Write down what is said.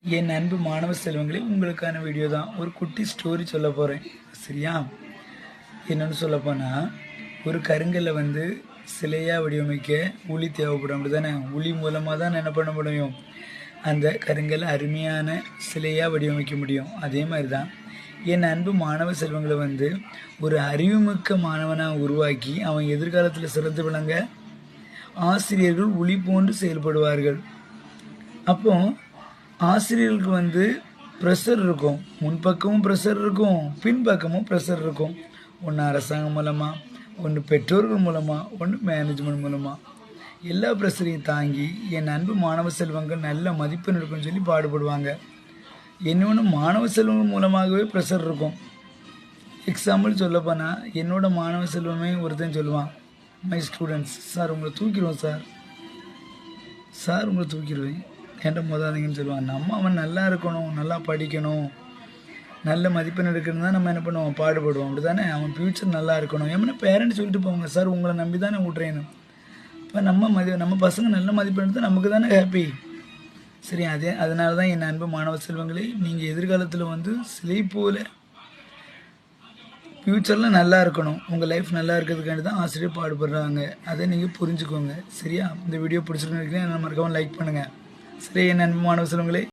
என் அன்பு மாணவ செல்வங்களே, உங்களுக்கான வீடியோ தான். ஒரு குட்டி ஸ்டோரி சொல்ல போகிறேன், சரியா? என்னென்னு சொல்லப்போனால், ஒரு கருங்கல்லை சிலையாக வடிவமைக்க உளி தேவைப்படும், அப்படி தானே? உளி மூலமாக தான் என்ன பண்ண முடியும், அந்த கருங்கல்லை அருமையான சிலையாக வடிவமைக்க முடியும். அதே மாதிரி தான் என் அன்பு மாணவ செல்வங்களை ஒரு அறிவுமிக்க மாணவனாக உருவாக்கி அவன் எதிர்காலத்தில் சிறந்து விளங்க ஆசிரியர்கள் உளி போன்று செயல்படுவார்கள். அப்போ ஆசிரியர்களுக்கு ப்ரெஷர் இருக்கும், முன்பக்கமும் ப்ரெஷர் இருக்கும், பின்பக்கமும் ப்ரெஷர் இருக்கும். ஒன்று அரசாங்கம் மூலமாக, ஒன்று பெற்றோர்கள் மூலமாக, ஒன்று மேனேஜ்மெண்ட் மூலமாக. எல்லா ப்ரெஷரையும் தாங்கி என் அன்பு மாணவ செல்வங்கள் நல்ல மதிப்பெண் இருக்குன்னு சொல்லி பாடுபடுவாங்க. இன்னொன்று, மாணவ செல்வங்கள் மூலமாகவே ப்ரெஷர் இருக்கும். எக்ஸாம்பிள் சொல்லப்போனால், என்னோடய மாணவ செல்வமே ஒருத்தன் சொல்லுவான், மை ஸ்டூடெண்ட்ஸ், சார் உங்களை தூக்கிடுவோம் சார் உங்களை தூக்கிடுவேன், என்கிட்ட மோதாதீங்கன்னு சொல்லுவாங்க. நம்ம அவன் நல்லா இருக்கணும், நல்லா படிக்கணும், நல்ல மதிப்பெண் எடுக்கணும் தான் நம்ம என்ன பண்ணுவோம், பாடுபடுவோம், அப்படி தானே? அவன் ஃப்யூச்சர் நல்லா இருக்கணும். ஏன்னா பேரண்ட்ஸ் சொல்லிட்டு போவாங்க, சார் உங்களை நம்பி தானே விட்றேன்னு. இப்போ நம்ம பசங்க நல்ல மதிப்பெண் எடுத்தால் நமக்கு தானே ஹாப்பி, சரி? அதனால தான் என் அன்பு மாணவ செல்வங்களே, நீங்கள் எதிர்காலத்தில் சிலை போல் ஃப்யூச்சரில் நல்லா இருக்கணும், உங்கள் லைஃப் நல்லா இருக்கிறதுக்காண்டி தான் ஆசிரியர் பாடுபடுறாங்க. அதை நீங்கள் புரிஞ்சுக்கோங்க, சரியா? இந்த வீடியோ பிடிச்சிருக்கீங்கன்னா மறக்காமல் லைக் பண்ணுங்கள். சரி என் அன்பு மாணவ செல்வங்களே.